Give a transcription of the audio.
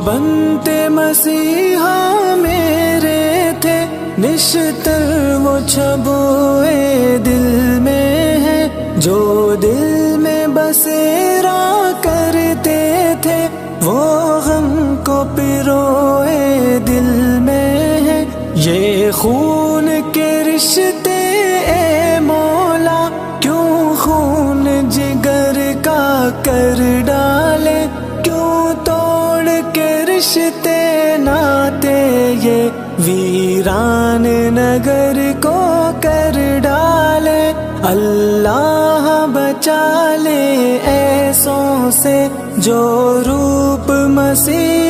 بنتے مسیحا میرے تھے، نشتر وہ چھبوئے دل میں ہے، جو دل میں بسیرا کرتے تھے، وہ غم کو پروئے دل میں ہے۔ یہ خون کے رشتے اے مولا، کیوں خون جگر کا کر ڈالے، کیوں توڑ کے رشتے ناتے یہ ویران نگر کو کر ڈالے۔ اللہ بچا لے ایسوں سے جو روپ مسیح